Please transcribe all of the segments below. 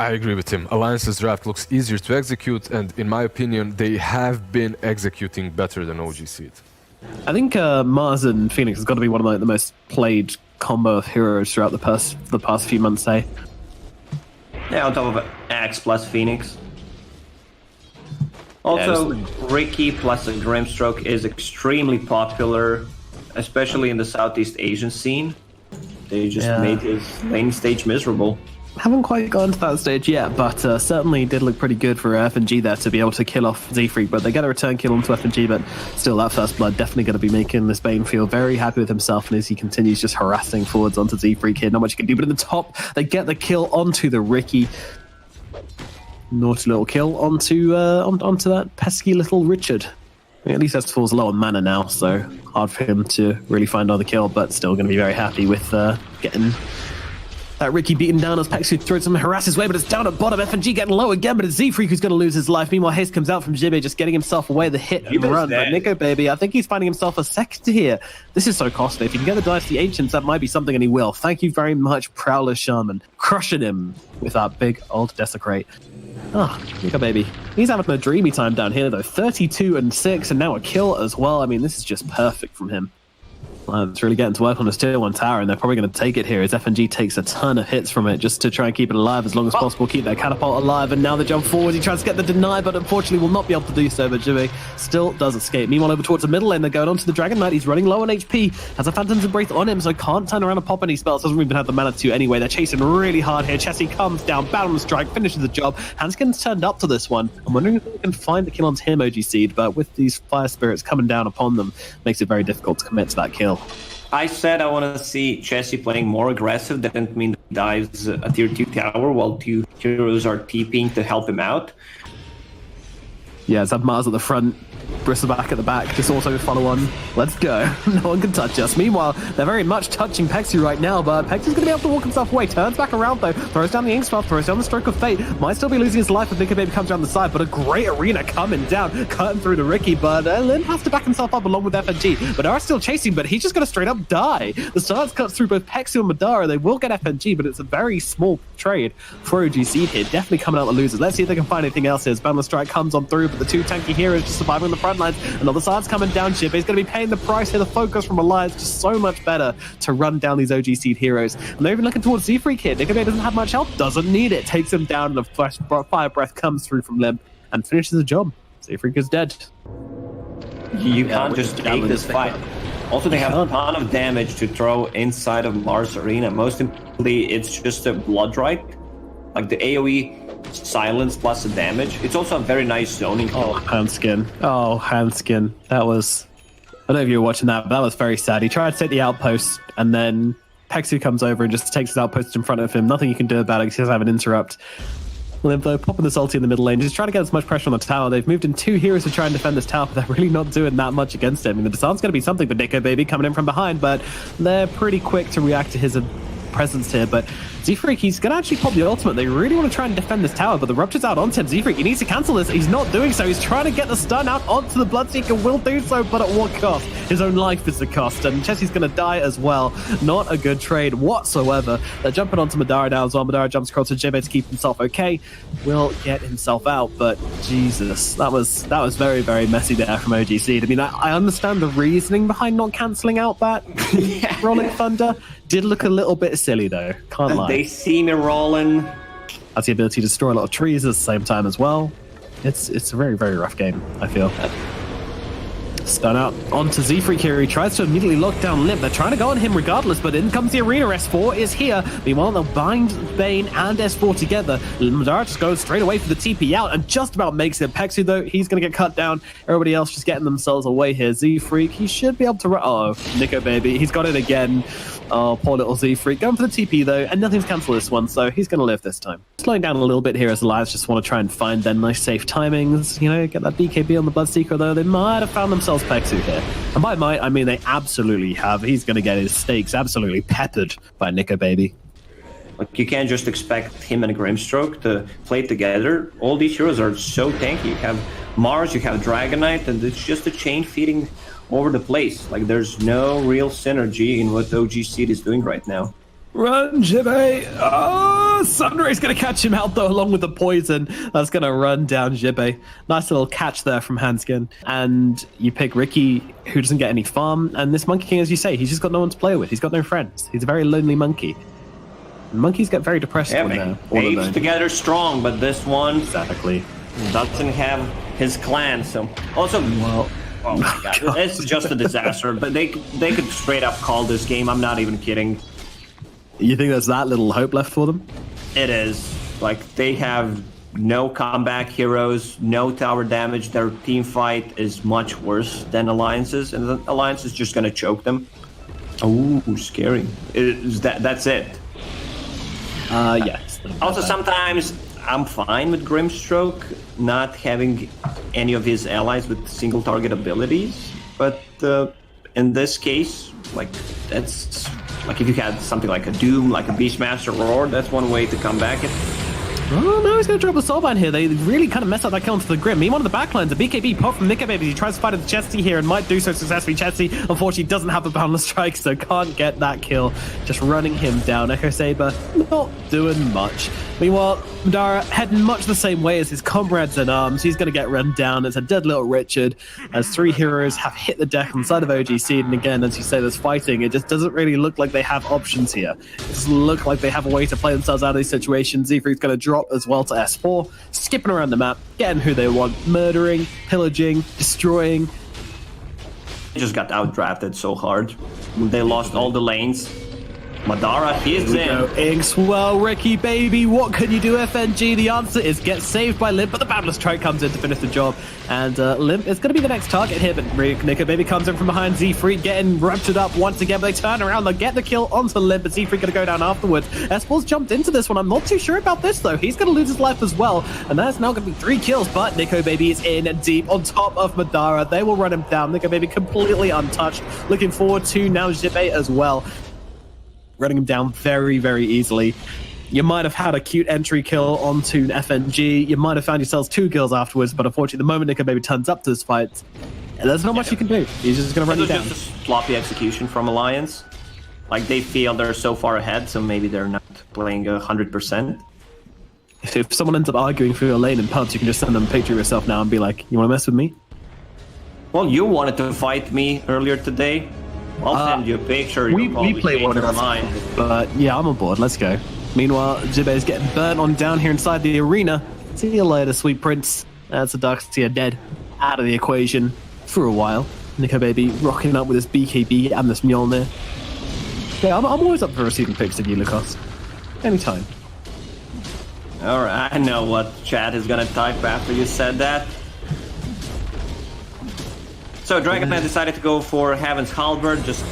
I agree with him. Alliance's draft looks easier to execute, and in my opinion, they have been executing better than OG.Seed. I think Mars and Phoenix has got to be one of the most played combo of heroes throughout the past few months, eh? Yeah, on top of Axe plus Phoenix. Also, Ricky plus a Grimstroke is extremely popular, especially in the Southeast Asian scene. They just made his lane stage miserable. Haven't quite gotten to that stage yet, but certainly did look pretty good for FNG there to be able to kill off Z-Freak, but they get a return kill onto FNG, but still that first blood definitely going to be making this Bane feel very happy with himself, and as he continues just harassing forwards onto Z-Freak here, not much you can do, but in the top, they get the kill onto the Ricky. Naughty little kill onto that pesky little Richard. I mean, at least S4's low on mana now, so hard for him to really find another kill, but still going to be very happy with getting that Ricky beaten down as Pexu throws some harass his way, but it's down at bottom. FNG getting low again, but it's Z-Freak who's going to lose his life. Meanwhile, Haste comes out from Jibbe, just getting himself away, the hit and run. But Nico, baby, I think he's finding himself a second here. This is so costly. If you can get the Dynasty Ancients, that might be something, and he will. Thank you very much, Prowler Shaman. Crushing him with that big old Desecrate. Oh, Nico, baby. He's having a dreamy time down here, though. 32 and 6, and now a kill as well. I mean, this is just perfect from him. It's really getting to work on this tier 1 tower, and they're probably going to take it here as FNG takes a ton of hits from it just to try and keep it alive as long as possible, keep their catapult alive, and now they jump forward. He tries to get the deny, but unfortunately will not be able to do so, but Jibbe still does escape. Meanwhile, over towards the middle lane, they're going on to the Dragon Knight. He's running low on HP, has a Phantom's Embrace on him, so can't turn around and pop any spells, doesn't even have the mana to anyway. They're chasing really hard here. Chessie comes down, Bound Strike, finishes the job. Hanskin's turned up to this one. I'm wondering if they can find the kill onto him, OG.Seed, but with these Fire Spirits coming down upon them, makes it very difficult to commit to that kill. I said I want to see Chessie playing more aggressive. That didn't mean he dives a tier 2 tower while 2 heroes are TPing to help him out. Yeah, it's have Mars at the front, Bristleback at the back, just also follow on. Let's go. No one can touch us. Meanwhile, they're very much touching Pexu right now, but Pexu's going to be able to walk himself away. Turns back around, though. Throws down the Inkspell, throws down the Stroke of Fate. Might still be losing his life if Nico Baby comes around the side, but a great arena coming down, cutting through to Ricky, but Lim has to back himself up along with FNG. Madara still chasing, but he's just going to straight up die. The stance cuts through both Pexu and Madara. They will get FNG, but it's a very small trade for OG.Seed here. Definitely coming out the losers. Let's see if they can find anything else here. Boundless Strike comes on through, but the 2 tanky heroes just surviving on the front lines. Another side's coming down. Jibbe is going to be paying the price here. The focus from Alliance just so much better to run down these OG.Seed heroes. And they're even looking towards Z-Freak here. Nico doesn't have much health, doesn't need it. Takes him down, and a fire breath comes through from Lim and finishes the job. Z-Freak is dead. You can't just take this fight. Also, they have a ton of damage to throw inside of Mars Arena. Most importantly, it's just a Blood Right. Like the AoE silence plus the damage. It's also a very nice zoning kill. Oh, Handskin. Oh, Handskin. That was... I don't know if you were watching that, but that was very sad. He tried to take the outpost, and then Pexu comes over and just takes his outpost in front of him. Nothing you can do about it because he doesn't have an interrupt. Limbo popping this ulti in the middle lane, just trying to get as much pressure on the tower. They've moved in 2 heroes to try and defend this tower, but they're really not doing that much against him. I mean, the disarm's going to be something for Nico Baby coming in from behind, but they're pretty quick to react to his presence here. But Z-Freak, he's going to actually pop the ultimate. They really want to try and defend this tower, but the Rupture's out onto him. Z-Freak, he needs to cancel this. He's not doing so. He's trying to get the stun out onto the Bloodseeker. Will do so, but at what cost? His own life is the cost, and Chessie's going to die as well. Not a good trade whatsoever. They're jumping onto Madara now as well. Madara jumps across to Jibbe to keep himself okay. Will get himself out, but Jesus, that was very, very messy there from OG.Seed. I mean, I understand the reasoning behind not cancelling out that Rolling Thunder. Did look a little bit silly, though. Can't lie. They see me rolling. Has the ability to destroy a lot of trees at the same time as well. It's a very, very rough game, I feel. Stun out onto Z-Freak here. He tries to immediately lock down Limp. They're trying to go on him regardless, but in comes the arena. S4 is here. Meanwhile, they'll bind Bane and S4 together. Madara just goes straight away for the TP out and just about makes it. Pexu, though, he's going to get cut down. Everybody else just getting themselves away here. Z-Freak, he should be able to run. Oh, Nico Baby, he's got it again. Oh, poor little Z-Freak. Going for the TP, though, and nothing's cancelled this one, so he's going to live this time. Slowing down a little bit here as Alliance just want to try and find their nice safe timings. You know, get that BKB on the Bloodseeker, though. They might have found themselves Pexu here. And by might, I mean they absolutely have. He's going to get his stakes absolutely peppered by Nico Baby. Like, you can't just expect him and Grimstroke to play together. All these heroes are so tanky. You have Mars, you have Dragon Knight, and it's just a chain feeding over the place. Like, there's no real synergy in what OG.Seed is doing right now. Run, Jibe! Oh, Sunray's going to catch him out, though, along with the poison. That's going to run down Jibe. Nice little catch there from Handskin. And you pick Ricky, who doesn't get any farm. And this Monkey King, as you say, he's just got no one to play with. He's got no friends. He's a very lonely monkey. Monkeys get very depressed when they're all alone. Apes together strong, but this one Exactly. doesn't have his clan. So also, Well, oh my god, it's just a disaster. But they could straight up call this game. I'm not even kidding. you think there's that little hope left for them? It is. Like, they have no comeback heroes, no tower damage. Their team fight is much worse than Alliance's, and the Alliance is just gonna choke them. Oh, scary. That's it. Yes. Also, sometimes I'm fine with Grimstroke not having any of his allies with single target abilities, but in this case, like, that's like if you had something like a Doom, like a Beastmaster Roar, that's one way to come back. Oh, no, he's going to drop a Soulbind here. They really kind of mess up that kill onto the Grim. Meanwhile, on the backlines, the BKB pop from Nico Baby. He tries to fight with Chesty here and might do so successfully. Chesty, unfortunately, doesn't have the Boundless Strike, so can't get that kill. Just running him down. Echo Saber not doing much. Meanwhile, Madara heading much the same way as his comrades in arms. He's going to get run down as a dead little Richard, as three heroes have hit the deck on the side of OG.Seed. And again, as you say, there's fighting. It just doesn't really look like they have options here. It doesn't look like they have a way to play themselves out of these situations. Z3's going to drop as well to S4, skipping around the map, getting who they want, murdering, pillaging, destroying. They just got outdrafted so hard. They lost all the lanes. Madara, he's in. Inks, well, Ricky baby, what can you do, FNG? The answer is get saved by Limp, but the Boundless Strike comes in to finish the job. And Limp is going to be the next target here, but Nico baby comes in from behind. Z3 getting raptured up once again, but they turn around, they get the kill onto Limp, but Z3 going to go down afterwards. S4's jumped into this one. I'm not too sure about this, though. He's going to lose his life as well, and that's now going to be 3 kills, but Nico baby is in deep on top of Madara. They will run him down. Nico baby completely untouched. Looking forward to now Jibe as well. Running him down very, very easily. You might have had a cute entry kill onto FNG. You might have found yourselves 2 kills afterwards, but unfortunately, the moment Nico baby turns up to this fight, there's not much you can do. He's just going to run you down. It's just a sloppy execution from Alliance. Like, they feel they're so far ahead, so maybe they're not playing 100%. If someone ends up arguing for your lane in pubs, you can just send them a picture of yourself now and be like, you want to mess with me? Well, you wanted to fight me earlier today. I'll send you a picture. We play one of mine. But yeah, I'm on board. Let's go. Meanwhile, Jibe is getting burnt on down here inside the arena. See you later, sweet prince. That's a Darkseer dead. Out of the equation for a while. Nico baby rocking up with his BKB and this Mjolnir. Yeah, I'm always up for receiving pics of you, Lucas. Anytime. Alright, I know what chat is gonna type after you said that. So Dragonman decided to go for Heaven's Halberd, just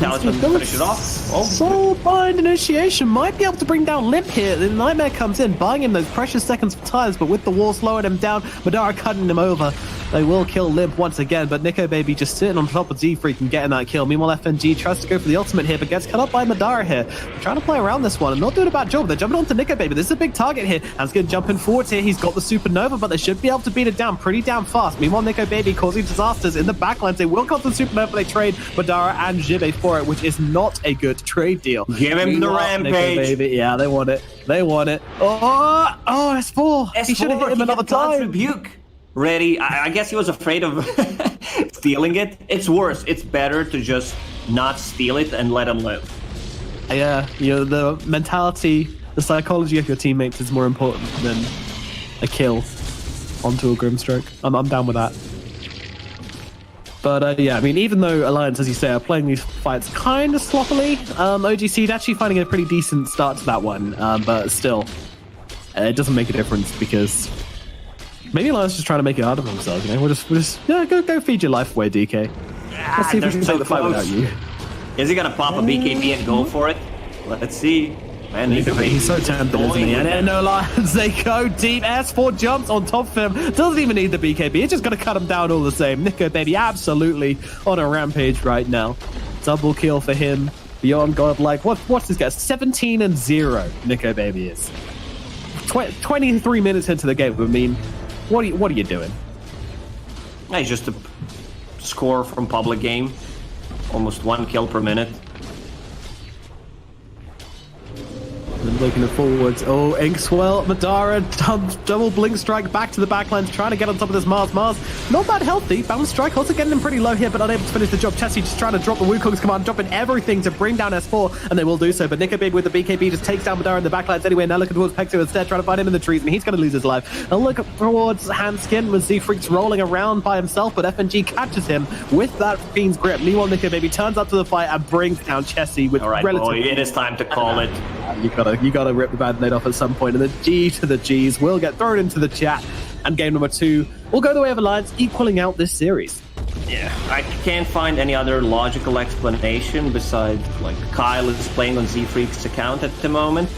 Talisman to finish it off. Soulbind initiation might be able to bring down Limp here. The Nightmare comes in, buying him those precious seconds of tires, but with the wall slowing him down, Madara cutting him over. They will kill Limp once again, but Nico baby just sitting on top of Z-Freak and getting that kill. Meanwhile, FNG tries to go for the ultimate here, but gets cut up by Madara here. They're trying to play around this one and not doing a bad job. They're jumping onto Nico baby. This is a big target here. And going jumping forward here. He's got the supernova, but they should be able to beat it down pretty damn fast. Meanwhile, Nico baby causing disasters in the backlines. They will come to the supernova. They trade Madara and Jibe for it, which is not a good trade deal. Give him the rampage. Baby. Yeah, they want it. They want it. Oh, S4. He should have hit him another time. Rebuke. Ready. I guess he was afraid of stealing it. It's worse. It's better to just not steal it and let him live. Yeah, the mentality, the psychology of your teammates is more important than a kill onto a Grimstroke. I'm down with that. But yeah, I mean, even though Alliance, as you say, are playing these fights kind of sloppily, OG.Seed actually finding a pretty decent start to that one. But still, it doesn't make a difference because maybe Alliance is just trying to make it harder for themselves. You know, we'll just go feed your life away, DK. Let's see if we can take the fight without you. Is he gonna pop a BKB and go for it? Let's see. Man, he's so tempted, isn't he? And no Alliance, they go deep. S4 jumps on top of him. Doesn't even need the BKB. It's just gonna cut him down all the same. Nico baby absolutely on a rampage right now. Double kill for him. Beyond godlike. What's this guy? 17-0. Nico baby is 23 minutes into the game. I mean, what are you doing? It's just a score from public game. Almost 1 kill per minute. and looking forwards. Oh, Inkswell, Madara, double blink strike back to the backlines, trying to get on top of this Mars. Mars, not that healthy. Bounce strike also getting him pretty low here, but unable to finish the job. Chessie just trying to drop the Wukong's command, dropping everything to bring down S4, and they will do so. But Nika Baby with the BKB just takes down Madara in the backlines anyway. Now looking towards Pexo instead, trying to find him in the trees, and he's going to lose his life. And look towards Handskin with Z-Freaks rolling around by himself, but FNG catches him with that Fiend's grip. Meanwhile, Nika Baby turns up to the fight and brings down Chessie with Boy, it is time to call it. You gotta rip the band-aid off at some point, and the G to the Gs will get thrown into the chat, and game number 2 will go the way of Alliance, equaling out this series. Yeah, I can't find any other logical explanation besides like Kyle is playing on Z-Freak's account at the moment.